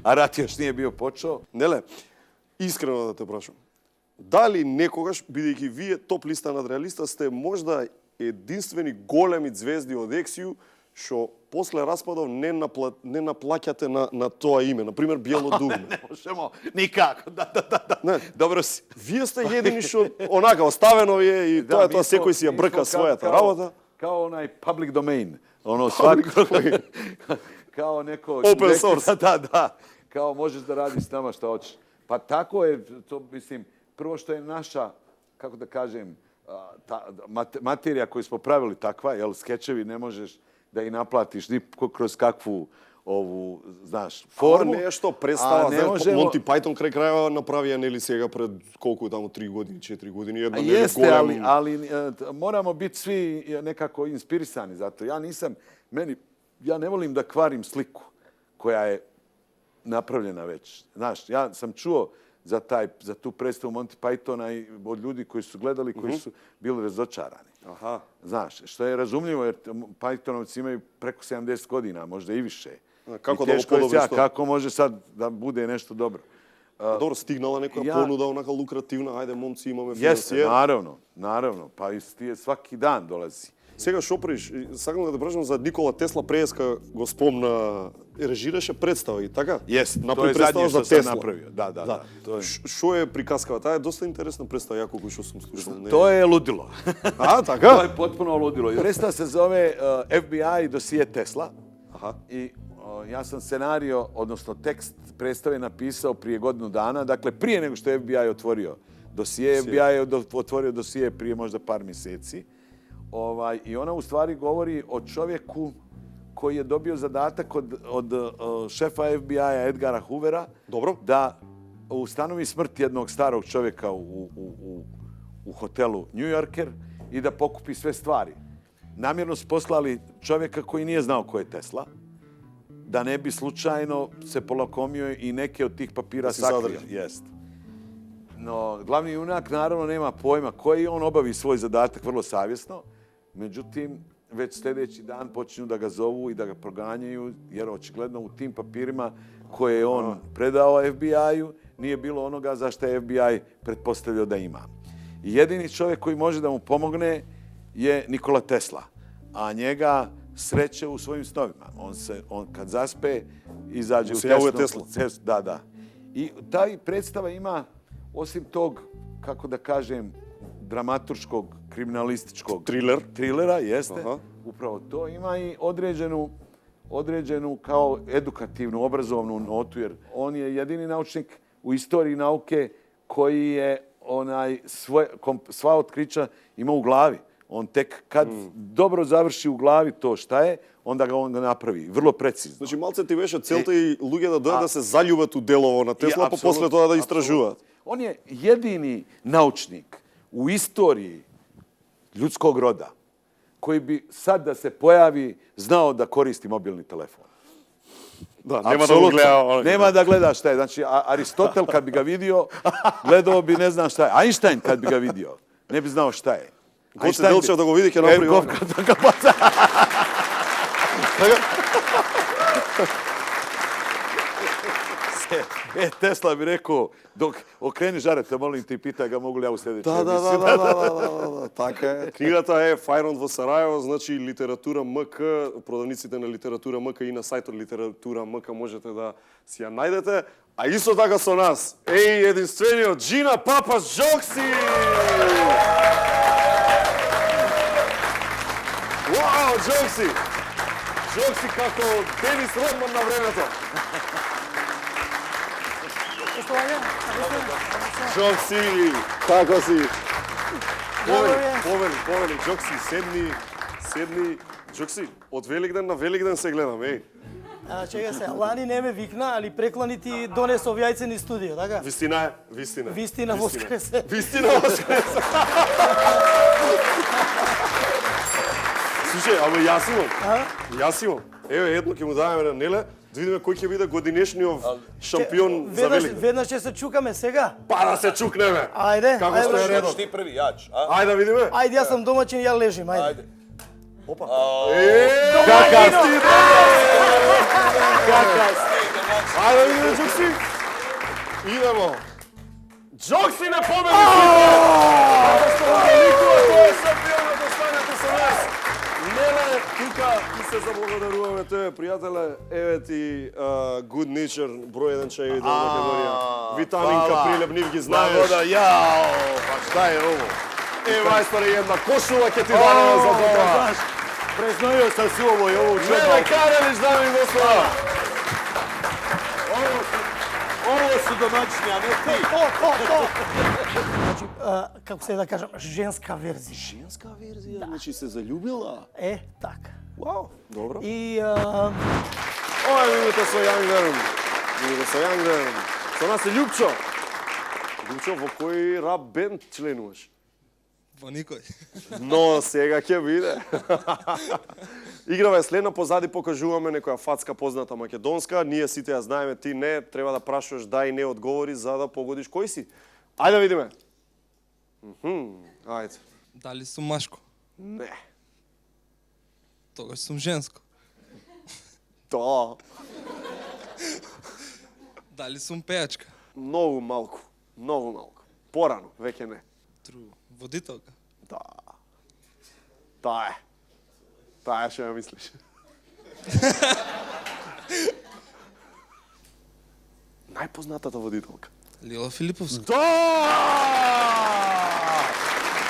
rat još nije bio počeo. Nele, искрено да те прашам. Дали некогаш, бидејќи вие топ листа над реалиста, сте можда единствени големи звезди од Ексију, што после распадов не наплаќате на тоа име, например Биело дугме. Не можемо никако. Да. Добро си. Вие сте едини што онака оставено е и тоа е тоа, секој си ја брка својата работа. Као онај public domain. Ono svako kao neko open source. Da. Kao možeš da radiš s nama šta hoćeš. Pa tako je, to mislim, prvo što je naša, kako da kažem, materija koju smo pravili takva, jel, skečevi ne možeš da i naplatiš ni kroz kakvu ovu, znaš, formu. Не е што представа, Монти Пајтон крај крајава направија нели сега пред колку тамо 3 години, 4 години, една нели голем. Ali moramo biti svi nekako inspirisani zato. Ja ne volim da kvarim sliku koja je napravljena već. Znaš, ja sam čuo za tu predstavu Monty Pythona i od ljudi koji su gledali, koji su bili razočarani. Aha. Znaš, što je razumljivo jer Pythonovci imaju preko 70 godina, možda i više. Kako da podobriš to? Kako može sad da bude nešto dobro? Добро, стигнала некоја понуда, онака лукративна, ајде момци имаме финансиер. Jeste, naravno, pa i svaki dan dolazi. Сега што правиш? Сакам да те прашам за Никола Тесла, преска го спомна, режираше представа и така? Јест, направи тоа е задње што Тесла. сам направио. Да. Што е приказкава? Таа е доста интересна представа, јако кој што сум слушал. To je ludilo. A, така? To je potpuno ludilo. Predstava se zove FBI dosije Tesla. I ja sam scenario, odnosno tekst predstave napisao prije godinu dana, dakle prije nego što je FBI otvorio dosije. FBI je otvorio dosije prije možda par mjeseci. I ona u stvari govori o čovjeku koji je dobio zadatak od šefa FBI-a Edgara Hoovera da ustanovi smrt jednog starog čovjeka u hotelu New Yorker i da pokupi sve stvari. Namjerno su poslali čovjeka koji nije znao ko je Tesla, da ne bi slučajno se polakomio i neke od tih papira sakrio. Jest. No, glavni junak naravno nema pojma koji, on obavi svoj zadatak vrlo savjesno, međutim, već sljedeći dan počinju da ga zovu i da ga proganjaju, jer očigledno u tim papirima koje je on predao FBI-u nije bilo onoga za što je FBI pretpostavio da ima. I jedini čovjek koji može da mu pomogne je Nikola Tesla, a njega sreće u svojim snovima. On kad zaspe, izađe u Teslu. Da. I taj predstava ima, osim tog, kako da kažem, dramaturškog, kriminalističkog trilera, jeste. Upravo to ima i određenu kao edukativnu, obrazovnu notu, jer on je jedini naučnik u istoriji nauke koji je sva otkrića ima u glavi. On tek kad dobro završi u glavi to šta je, onda ga napravi. Vrlo precizno. Значи малце ти беше целта и луѓе да дојдат да се заљубат у делово на Тесла, па после тоа да истражуваат. On je jedini naučnik u istoriji ljudskog roda koji bi sad da se pojavi znao da koristi mobilni telefon. Da, nema da го gleda. Nema da gleda šta je. Znači, Aristotel kad bi ga vidio, gledao bi ne znam šta je. Einstein kad bi ga vidio, ne bi znao šta je. Гоце Делчев да го види, ќе направи ова. Tesla bi rekao, dok okreni жарете, молим ти, питај ga mogu li ja u sljedećoj Да. emisiji. Така е. Книгата е Фајрон во Сарајево, значи литература МК, продавниците на литература МК и на сајтот литература МК можете да си ја најдете. А исто така со нас, единствениот Джина Папас Джокси! Вау, Джокси! Джокси како Денис Родман на времето. Джокси, како си? Повели, Джокси, седни. Джокси, од Великден на Великден се гледам, Чекај се, Лани не ме викна, али преклани ти донесов јајце ни студио, така? Вистина е, вистина. Вистина воскресе. Вистина воскресе. Слушај, ама јас имам. Еве, едно ќе му даваме на Неле, да видиме кој ќе биде годинешниот шампион за Великден. Веднаш ќе се чукаме сега? Па да се чукнеме. Ајде. Како стои редот? Ти први, јач. Ајде да видиме. Ајде, јас сум домаќин, ја лежим, ајде. Опа. Кака си? Ајде да видиме, Джокси. Идемо. Джокси не победи! Тој е шампионот, останете со нас. Неле, тука и се заблагодаруваме тебе, пријателе. Еве ти Good Nature, број 1 чај до Македонија. Витаминка прилеп, нив ги знаеш. Благода, јао, па шта е ово? Мајсторе, една кошула ќе ти дадеме за това. Презнојio sam si ovo i ovo čega. Неле Карелич, дами и господа. Ovo su domaćini, a ne ti. Значи, како се да кажам, женска верзија. Женска верзија? Значи се заљубила? Така. Вау, добро. И... Ова е минута со Јангден. Со нас е Љупчо. Љупчо, во кој рап бенд членуваш? Во никој. Но сега ќе биде. Играва е следна, позади покажуваме некоја фацка позната македонска. Ние сите ја знаеме, ти не, треба да прашуваш да и не одговори за да погодиш кој си. Ајде да видиме. Ајде. Дали сум машко? Не. Тогаш сум женско. Да. Дали сум пејачка? Многу малку. Порано, веќе не. Водителка? Да. Таа е. Таа што ја мислиш. Најпознатата водителка. Лила Филиповска. Да!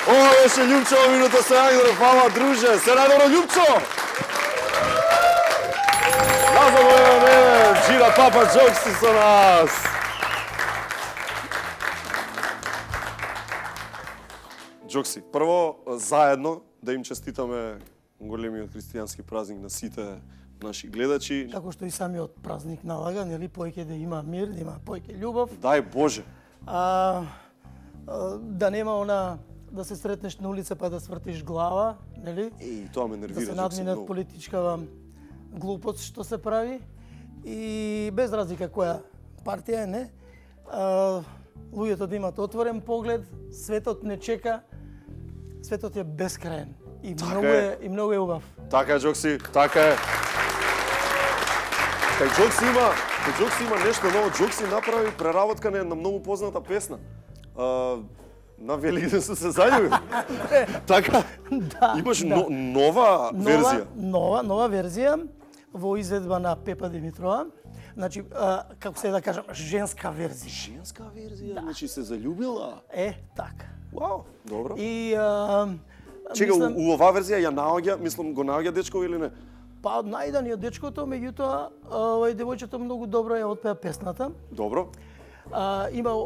Ова беше Љупчо, минута со Јангден, фала друже. Се надобро, Љупчо! Назад во време, Джина Папас Джокси со нас. Джокси, прво, заедно да им честитаме големиот христијански празник на сите наши гледачи. Како што и самиот празник налага, нели, поеќе да има мир, да има поеќе љубов. Дај Боже. Да нема она да се сретнеш на улица па да свртиш глава, нели? И тоа ме нервира. Да се надминат политичка глупост што се прави и без разлика која партија е, не? Луѓето да имат отворен поглед, светот не чека, светот е бескраен и многу е убав. Така е, Джокси, така е. Кај Джокси има нешто ново. Джокси направи преработка на една многу позната песна. На Великден се заљуби. Така? Имаш нова верзија? Нова верзија во изведба на Пепа Димитрова. Значи, како се да кажам, женска верзија. Женска верзија? Значи се заљубила? Така. Вау, добро. И чека, у оваа верзија ја наоѓа, мислам, го наоѓа дечко или не? Па најден е дечкото, меѓутоа девојчето многу добро ја отпеа песната. Добро. Има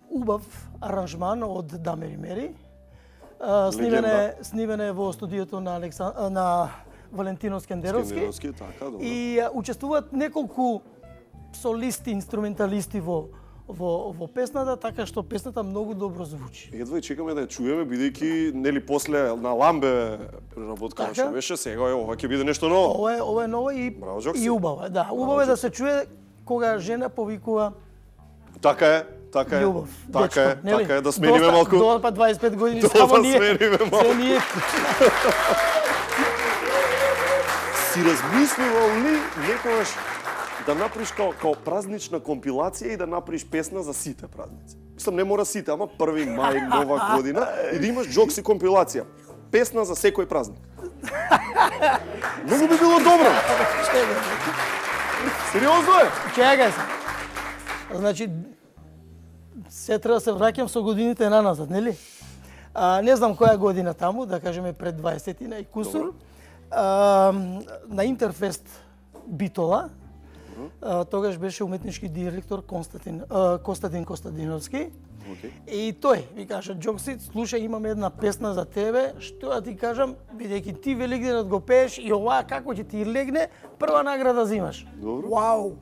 убав аранжман од Дамер и Мери. Снимене во студиото на Валентино Скендеровски. Така, добро. И учествуваат неколку солисти, инструменталисти во песната, така што песната многу добро звучи. Едва и чекаме да ја чуеме, бидејќи нели после на Ламбе преработка што беше, сега ова ќе биде нешто ново. Ова е ново и убаво. Да, убаво е да се чуе кога жена повикува. Така е. Љубов. Така е, да смениме малку. До па 25 години само ние. Смениме малку. Си размислувал ли некогаш да направиш као празнична компилација и да направиш песна за сите празници. Мислам, не мора сите, ама 1 мај, нова година, и да имаш Джокси компилација. Песна за секој празник. Многу би било добро. Сериозно е? Чекај се. Значи, се треба да се враќам со годините наназад, нели? Не знам која година таму, да кажеме пред 20-тина и кусур. На Интерфест Битола, тогаш беше уметнички директор Костадин Костадиновски. И тој ми кажа, Джокси, слушај, имаме една песна за тебе, што да ти кажам, бидејќи ти Великденот го пееш и ова како ќе ти легне, прва награда взимаш. Добро. Вау!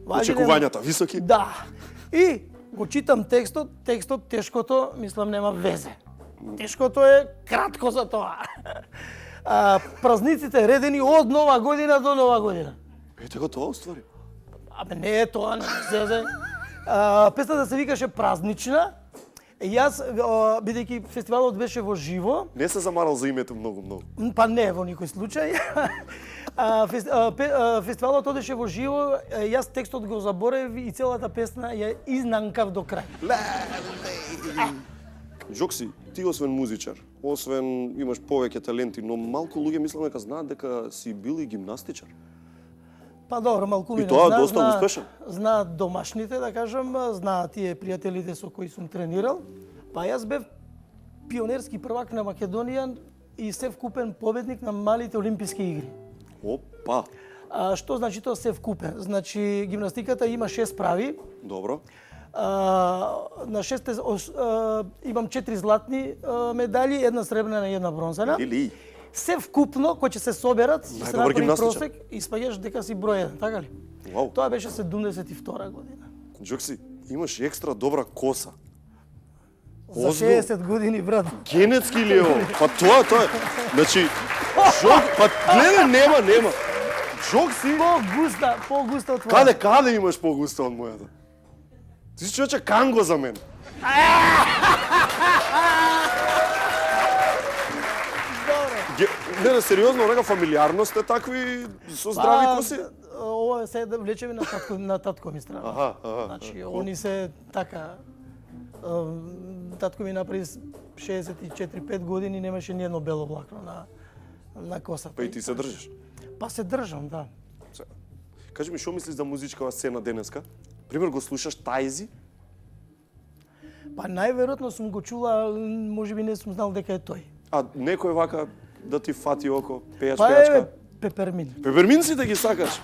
Очекувањата високи? Да. И го читам текстот тешкото, мислам, нема везе. Тешкото е кратко за тоа. Празниците редени од Нова година до Нова година. Ете го тоа уствари. Абе не е тоа, не зезе. Песната се викаше Празнична. И јас, бидејќи фестивалот беше во живо... Не се замарал за името многу. Па не, во никој случај. Фестивалот одеше во живо, јас текстот го заборев и целата песна ја изнанкав до крај. Джокси, ти освен музичар, освен имаш повеќе таленти, но малку луѓе мислам дека знаат дека си бил и гимнастичар. Па добро, малку ми и тоа доста успешен. Знаат домашните, да кажам, знаат тие пријателите со кои сум тренирал. Па јас бев пионерски првак на Македонија и севкупен победник на малите олимписки игри. Опа! Што значи тоа севкупен? Значи гимнастиката има 6 прави. Добро. На 6 имам 4 златни медали, една сребрена и една бронзана. Или Се вкупно, кои ќе се соберат, се направи гимнастичар. просек и спаѓаш дека си број 1, така ли? Вау. Тоа беше 72 година. Джокси, имаш екстра добра коса. За 60 години, брат. Генетски ли е ово? Па тоа е. Значи, па гледај, нема. Джокси... По-густа од твоја. Каде имаш по-густа од мојата? Ти си човече канго за мен. Не, сериозно, онага фамилиарност е такви со здрави коси? Ова се да влечеме на татко ми страна. Аха. Значи, они се така... Татко ми направи 64-5 години, немаше ни едно бело влакно на косата. Па и ти се држиш? Па се држам, да. Кажи ми, што мислиш за музичкава сцена денеска? Пример, го слушаш Тајзи? Па најверојатно сум го чула, можеби не сум знал дека е тој. А некој вака да ти фати око, Па пејачка? е Пепермин. Пепермин си да ги сакаш?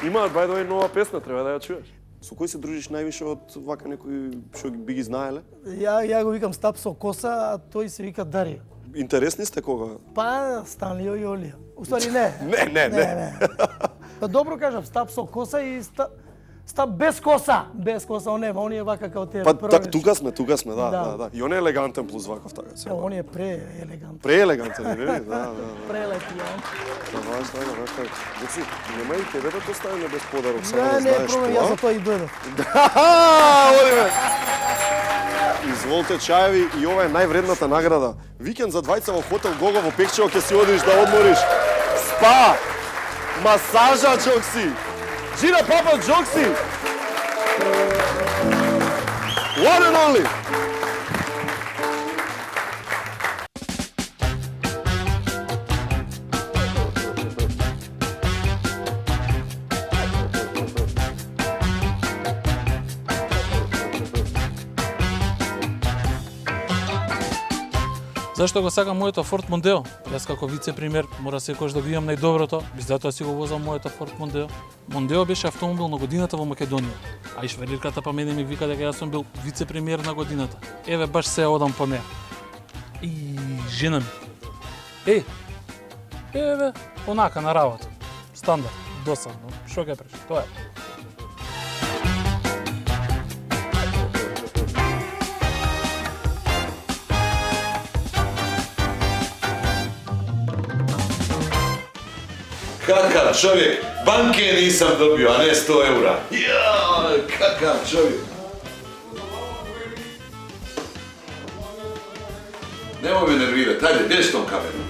Имаат, by the way, нова песна, треба да ја чуеш. Со кој се дружиш највише од вака некои што би ги знаеле? Ја го викам Стап со коса, а тој се вика Дарио. Интересни сте кога? Па Станлио и Олија. Уствари не. Не. Па добро кажав, Стап со коса и Стап без коса. Без коса, он нема, он е вака као те. Па тука сме, да. И он е елегантен плюс ваков така. Он е преелегантен. Преелегантен, нели? Да. Прелепијан. Така. Деци, нема и тебе да те оставиме без подарок, само Не, да знаеш проблем, тоа. јас за тоа и дојдов. Одиме. Изволте чаеви и ова е највредната награда. Викенд за двајца во хотел Гого во Пекчево ќе си одиш да одмориш. Спа, масажа Джокси. Джина Папа Джокси. One and only. Зашто го сакам моето Форд Мондео? Јас како вице-премиер мора секогаш да го имам најдоброто, и затоа си го возам моето Форд Мондео. Мондео беше автомобил на годината во Македонија, а и швалирката па мене ми вика дека јас сум бил вице-премиер на годината. Еве баш се одам по неа. И жена ми. Еве, онака на работа. Стандард, досадно. Што ќе преш? Тоа е. Kakav čovjek, banke nisam dobio, a ne 100 eura. Ja, kakav čovjek. Nemoj me nervirati, ajde, gdje s tom kamerom?